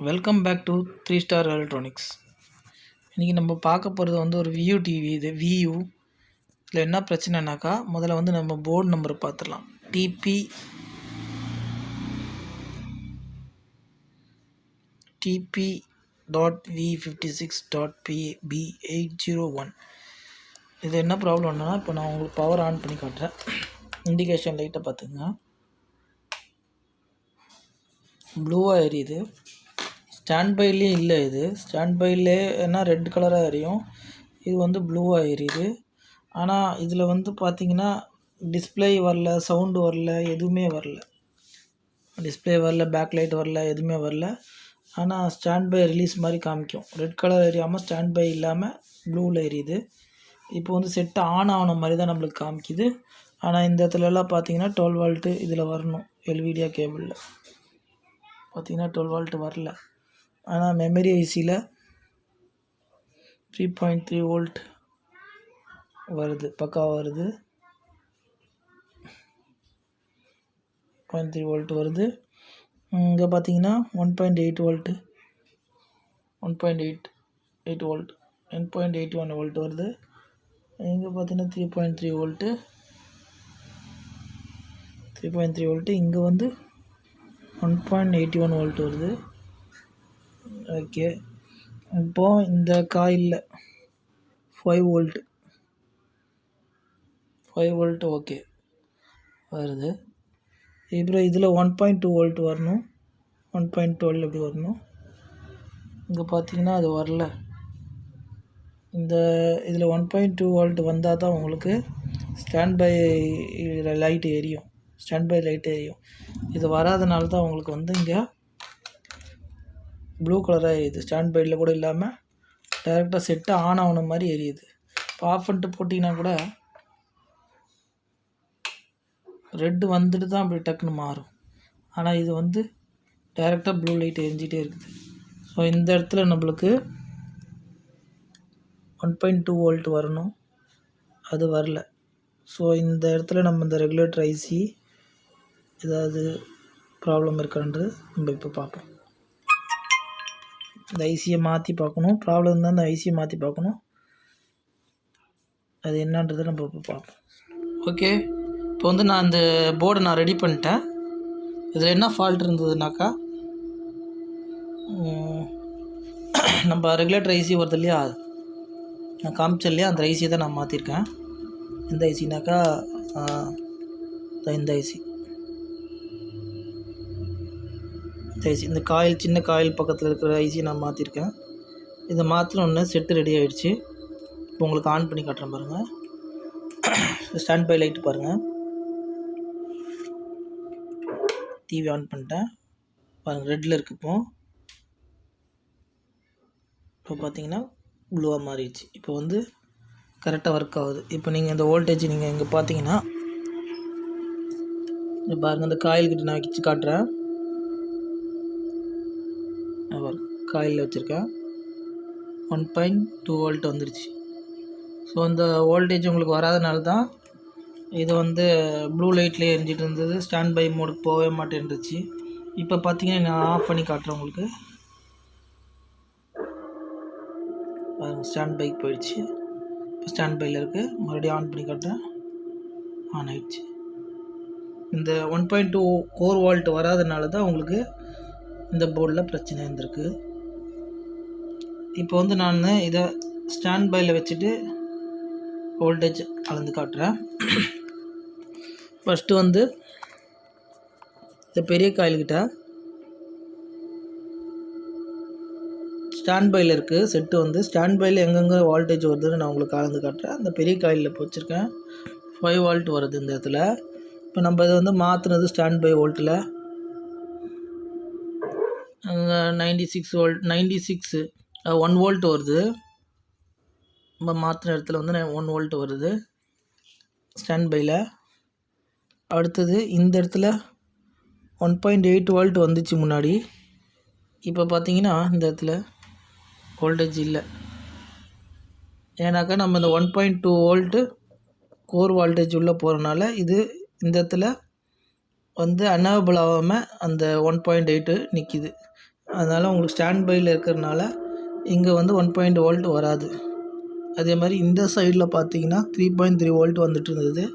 Welcome back to 3 star electronics. இன்றைக்கி நம்ம பார்க்க போகிறது வந்து ஒரு வியூ டிவி. இது வியூ இதில் என்ன பிரச்சனைனாக்கா, முதல்ல வந்து நம்ம போர்டு நம்பர் பார்த்துடலாம். TP.V56.PB801. இது என்ன ப்ராப்ளம்னா, இப்போ நான் உங்களுக்கு பவர் ஆன் பண்ணி காட்டுறேன். இண்டிகேஷன் லைட்டை பார்த்துங்க, ப்ளூவாக எரியுது. ஸ்டாண்ட் பைலே இல்லை, இது ஸ்டாண்ட் பைலே என்ன ரெட் கலராக எரியும், இது வந்து ப்ளூவாக எரியுது. ஆனால் இதில் வந்து பார்த்திங்கன்னா டிஸ்பிளே வரல, சவுண்டு வரல, எதுவுமே வரல. டிஸ்பிளே வரல, பேக் லைட் வரல, எதுவுமே வரல. ஆனால் ஸ்டாண்ட் பை ரிலீஸ் மாதிரி காமிக்கும். ரெட் கலர் எரியாமல் ஸ்டாண்ட் பை இல்லாமல் ப்ளூவில் எரியுது. இப்போ வந்து செட்டு ஆன் ஆன மாதிரி தான் நம்மளுக்கு காமிக்குது. ஆனால் இந்த இடத்துலலாம் பார்த்தீங்கன்னா 12 வோல்ட்டு இதில் வரணும். எல்விடியா கேபிளில் பார்த்தீங்கன்னா 12 வோல்ட்டு வரல. ஆனால் மெமரி ஐசியில் 3.3 வோல்ட் வருது, பக்காவாக வருது. 0.3 வோல்ட் வருது. இங்கே பார்த்தீங்கன்னா 1.8 வோல்ட்டு, 1.8 வோல்ட், 1.81 வோல்ட் வருது. இங்கே பார்த்தீங்கன்னா 3.3 வோல்ட்டு, 3.3 வோல்ட்டு. இங்கே வந்து 1.81 வோல்ட் வருது. ஓகே, இப்போது இந்த காயிலில் 5 வோல்ட்டு, 5 வோல்ட்டு ஓகே வருது. அப்புறம் இதில் 1.2 வோல்ட் வரணும், 1.12 எப்படி வரணும். இங்கே பார்த்தீங்கன்னா அது வரல. இந்த இதில் 1.2 வோல்ட் வந்தால் தான் உங்களுக்கு ஸ்டாண்ட் பை லைட் எரியும், ஸ்டாண்ட் பை லைட் எரியும். இது வராதனால தான் உங்களுக்கு வந்து இங்கே ப்ளூ கலராக எரியுது. ஸ்டாண்ட் பையில் கூட இல்லாமல் டைரெக்டாக செட்டு ஆன் ஆன மாதிரி எரியுது. இப்போ ஆஃப் பண்ணிட்டு போட்டிங்கன்னா கூட ரெட்டு வந்துட்டு தான் அப்படி டக்குன்னு மாறும். ஆனால் இது வந்து டைரெக்டாக ப்ளூ லைட் எரிஞ்சிட்டே இருக்குது. ஸோ இந்த இடத்துல நம்மளுக்கு 1.2 வோல்ட் வரணும், அது வரல. ஸோ இந்த இடத்துல நம்ம இந்த ரெகுலேட்டர் ஐசி ஏதாவது ப்ராப்ளம் இருக்கான்றது நம்ம இப்போ பார்ப்போம். இந்த ஐசியை மாற்றி பார்க்கணும். ப்ராப்ளம் இருந்தால் அந்த ஐசியை மாற்றி பார்க்கணும். அது என்னன்றதை நம்ம இப்போ பார்ப்போம். ஓகே, இப்போ வந்து நான் அந்த போர்டை நான் ரெடி பண்ணிட்டேன். இதில் என்ன ஃபால்ட் இருந்ததுனாக்கா, நம்ம ரெகுலேட்டர் ஐசி வருது இல்லையா, நான் காமிச்சேன் இல்லையா, அந்த ஐசியை தான் நான் மாற்றிருக்கேன். எந்த ஐசினாக்கா இந்த ஐசி, இந்த காயில், சின்ன காயில் பக்கத்தில் இருக்கிற ஐசியை நான் மாற்றிருக்கேன். இதை மாற்றினோடனே செட்டு ரெடி ஆகிடுச்சு. இப்போ உங்களுக்கு ஆன் பண்ணி காட்டுறேன் பாருங்கள். ஸ்டாண்ட் பை லைட்டு பாருங்கள், டிவி ஆன் பண்ணிட்டேன் பாருங்கள், ரெட்டில் இருக்குது. இப்போ பார்த்தீங்கன்னா ப்ளூவாக மாறிடுச்சு. இப்போ வந்து கரெக்டாக ஒர்க் ஆகுது. இப்போ நீங்கள் இந்த வோல்டேஜ் நீங்கள் இங்கே பார்த்தீங்கன்னா பாருங்கள், இந்த காயில்கிட்ட நான் வச்சு காட்டுறேன். காயிலில் வச்சுருக்கேன், 1.2 வோல்ட் வந்துடுச்சு. ஸோ இந்த வோல்டேஜ் உங்களுக்கு வராதனால தான் இது வந்து ப்ளூ லைட்லேயே எரிஞ்சிட்டு இருந்தது. ஸ்டாண்ட் பை மோடுக்கு போகவே மாட்டேன்ருச்சு. இப்போ பார்த்தீங்கன்னா நான் ஆஃப் பண்ணி காட்டுறேன் உங்களுக்கு. ஸ்டாண்ட் பைக்கு போயிடுச்சு. இப்போ ஸ்டாண்ட் பையில் இருக்குது. மறுபடியும் ஆன் பண்ணி காட்டுறேன், ஆன் ஆகிடுச்சு. இந்த 1.2 கோர் வோல்ட் வராதனால தான் உங்களுக்கு இந்த போர்டில் பிரச்சனை இருந்திருக்கு. இப்போ வந்து நான் இதை ஸ்டாண்ட் பையில் வச்சுட்டு வோல்டேஜ் அளந்து காட்டுறேன். ஃபஸ்ட்டு வந்து இந்த பெரிய காயில்கிட்ட ஸ்டாண்ட் பையில் இருக்குது செட்டு. வந்து ஸ்டாண்ட் பையில் எங்கெங்கே வோல்டேஜ் வருதுன்னு நான் உங்களுக்கு அளந்து காட்டுறேன். அந்த பெரிய காயிலில் இப்போ வச்சுருக்கேன், 5 வோல்ட் வருது இந்த இடத்துல. இப்போ நம்ம இதை வந்து மாற்றுனது ஸ்டாண்ட் பை வோல்ட்டில் 96 வோல்ட், 96 1 வோல்ட் வருது. நம்ம மாற்றின இடத்துல வந்து 1 வோல்ட் வருது ஸ்டாண்ட் பையில். அடுத்தது இந்த இடத்துல 1.8 வோல்ட் வந்துச்சு முன்னாடி. இப்போ பார்த்தீங்கன்னா இந்த இடத்துல வோல்டேஜ் இல்லை. ஏன்னாக்கா நம்ம இந்த 1.2 வோல்ட்டு கோர் வோல்டேஜ் உள்ளே போகிறனால இது இந்த இடத்துல வந்து அனேபிள் ஆகாமல் அந்த 1.8 நிற்கிது. அதனால் உங்களுக்கு ஸ்டாண்ட் பையில் இருக்கிறதுனால இங்கே வந்து 1.0 வோல்ட் வராது. அதே மாதிரி இந்த சைடில் பார்த்தீங்கன்னா 3.3 வோல்ட் வந்துட்டு இருந்தது.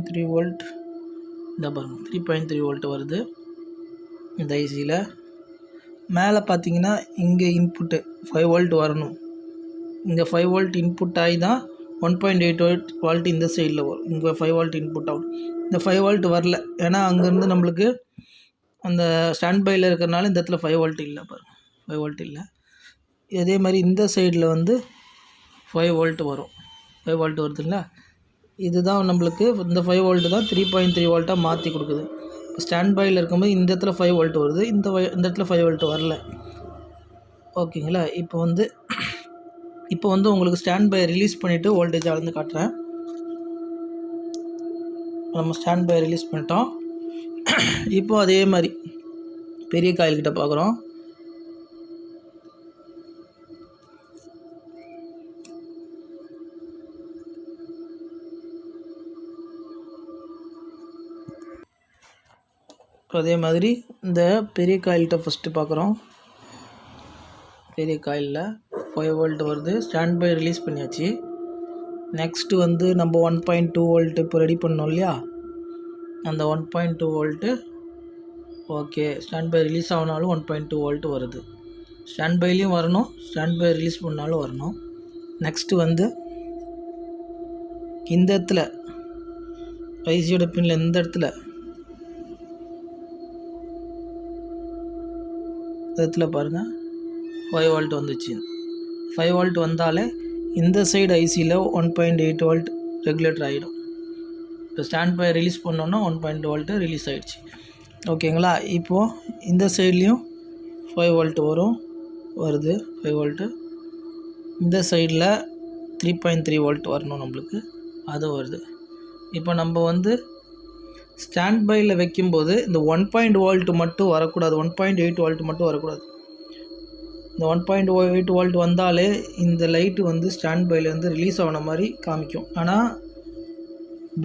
த்ரீ வோல்ட் இந்த பாருங்கள் 3.3 வோல்ட் வருது இந்த ஐசியில். மேலே பார்த்தீங்கன்னா இங்கே இன்புட்டு 5 வோல்ட் வரணும். இங்கே 5 வோல்ட் இன்புட் ஆகி தான் 1.8 வோல்ட் இந்த சைடில் வரும். இங்கே 5 வோல்ட் இன்புட் ஆகும். இந்த 5 வோல்ட் வரல, ஏன்னா அங்கேருந்து நம்மளுக்கு அந்த ஸ்டாண்ட் பையில் இருக்கிறனால இந்த இடத்துல 5 வோல்ட் இல்லை. பாருங்கள் 5 வோல்ட் இல்லை. அதே மாதிரி இந்த சைடில் வந்து 5 வோல்ட் வரும். 5 வோல்ட் வருதுங்களா, இதுதான் நம்மளுக்கு இந்த 5 வோல்ட்டு தான் 3.3 வோல்ட்டாக மாற்றி கொடுக்குது. ஸ்டாண்ட் பையில் இருக்கும்போது இந்த இடத்துல 5 வோல்ட் வருது, இந்த இடத்துல 5 வோல்ட் வரல. ஓகேங்களா. இப்போ வந்து உங்களுக்கு ஸ்டாண்ட் பை ரிலீஸ் பண்ணிவிட்டு வோல்டேஜ் அளந்து காட்டுறேன். நம்ம ஸ்டாண்ட் பை ரிலீஸ் பண்ணிட்டோம். இப்போ அதே மாதிரி பெரிய காயில்கிட்ட பார்க்குறோம். இப்போ அதே மாதிரி இந்த பெரிய காயில்கிட்ட ஃபஸ்ட்டு பார்க்குறோம். பெரிய காயிலில் 5 வோல்ட் வருது. ஸ்டாண்ட் பை ரிலீஸ் பண்ணியாச்சு. நெக்ஸ்ட்டு வந்து நம்ம 1.2 வோல்ட் இப்போ ரெடி பண்ணோம் இல்லையா, அந்த 1.2 volt okay. Stand by release ஆகினாலும் 1.2 வோல்ட் வருது. ஸ்டாண்ட் பைலையும் வரணும், ஸ்டாண்ட் பை ரிலீஸ் பண்ணாலும் வரணும். நெக்ஸ்ட்டு வந்து இந்த இடத்துல ஐசியோட பின்னில் இந்த இடத்துல பாருங்கள் 5 வோல்ட் வந்துச்சு. 5 வோல்ட் வந்தாலே இந்த சைடு ஐசியில் 1.8 வோல்ட் ரெகுலேட்டர் ஆகிடும். இப்போ ஸ்டாண்ட் பை ரிலீஸ் பண்ணோன்னா 1.2 வோல்ட்டு ரிலீஸ் ஆகிடுச்சு. ஓகேங்களா. இப்போது இந்த சைட்லேயும் 5 வோல்ட் வருது 5 வோல்ட்டு. இந்த சைடில் 3.3 வோல்ட் வரணும் நம்மளுக்கு, அது வருது. இப்போ நம்ம வந்து ஸ்டாண்ட் பையில் வைக்கும்போது இந்த 1.0 வோல்ட் மட்டும் வரக்கூடாது, 1.8 வோல்ட் மட்டும் வரக்கூடாது. இந்த 1.8 வோல்ட் வந்தாலே இந்த லைட்டு வந்து ஸ்டாண்ட் பைலேருந்து ரிலீஸ் ஆன மாதிரி காமிக்கும். ஆனால்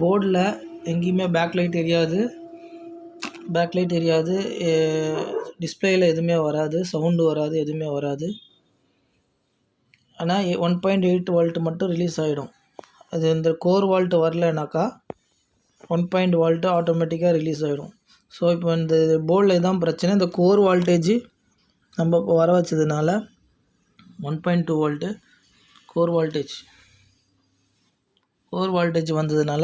போர்டில் எங்கேயுமே பேக் லைட் எரியாது, டிஸ்பிளேயில் எதுவுமே வராது, சவுண்டு வராது, எதுவுமே வராது. ஆனால் 1.8 வோல்ட் மட்டும் ரிலீஸ் ஆகிடும். அது இந்த கோர் வோல்ட் வரலனாக்கா 1.0 வோல்ட்டு ஆட்டோமேட்டிக்காக ரிலீஸ் ஆகிடும். ஸோ இப்போ இந்த போர்டில் இதான் பிரச்சனை. இந்த கோர் வோல்டேஜ் நம்ம இப்போ வர வச்சதுனால 1.2 வோல்ட்டு கோர் வோல்டேஜ் வந்ததுனால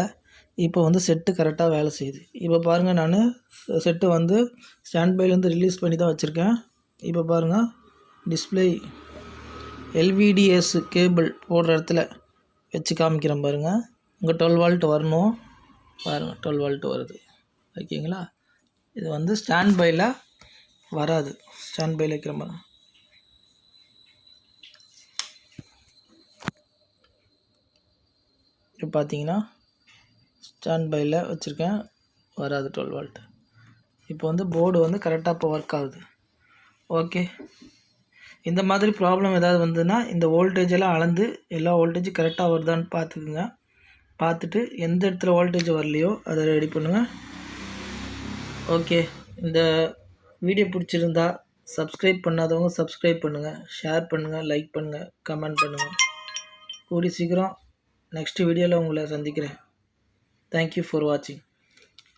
இப்போ வந்து செட்டு கரெக்டாக வேலை செய்யுது. இப்போ பாருங்கள், நான் செட்டு வந்து ஸ்டாண்ட் பைலேருந்து ரிலீஸ் பண்ணி தான் வச்சுருக்கேன். இப்போ பாருங்கள், டிஸ்பிளே எல்விடிஎஸ் கேபிள் போடுற இடத்துல வச்சு காமிக்கிறேன் பாருங்கள். உங்கள் 12 வோல்ட் வரணும். பாருங்கள் 12 வோல்ட் வருது. ஓகேங்களா. இது வந்து ஸ்டாண்ட் பையில் வராது. ஸ்டாண்ட் பையில் வைக்கிற மாதிரி இப்போ பார்த்தீங்கன்னா ஸ்டாண்ட் பையில் வச்சுருக்கேன், வராது 12 வோல்ட். இப்போ வந்து போர்டு வந்து கரெக்டாக இப்போ ஒர்க் ஆகுது. ஓகே. இந்த மாதிரி ப்ராப்ளம் ஏதாவது வந்ததுன்னா இந்த வோல்டேஜெல்லாம் அளந்து எல்லா வோல்டேஜும் கரெக்டாக வருதான்னு பார்த்துக்குங்க. பார்த்துட்டு எந்த இடத்துல வோல்டேஜ் வரலையோ அதை ரெடி பண்ணுங்கள். ஓகே. இந்த வீடியோ பிடிச்சிருந்தா சப்ஸ்கிரைப் பண்ணாதவங்க சப்ஸ்கிரைப் பண்ணுங்கள், ஷேர் பண்ணுங்கள், லைக் பண்ணுங்கள், கமெண்ட் பண்ணுங்கள். கூடி சீக்கிரம் நெக்ஸ்ட் வீடியோவில் உங்களை சந்திக்கிறேன். தேங்க்யூ ஃபார் வாட்சிங்.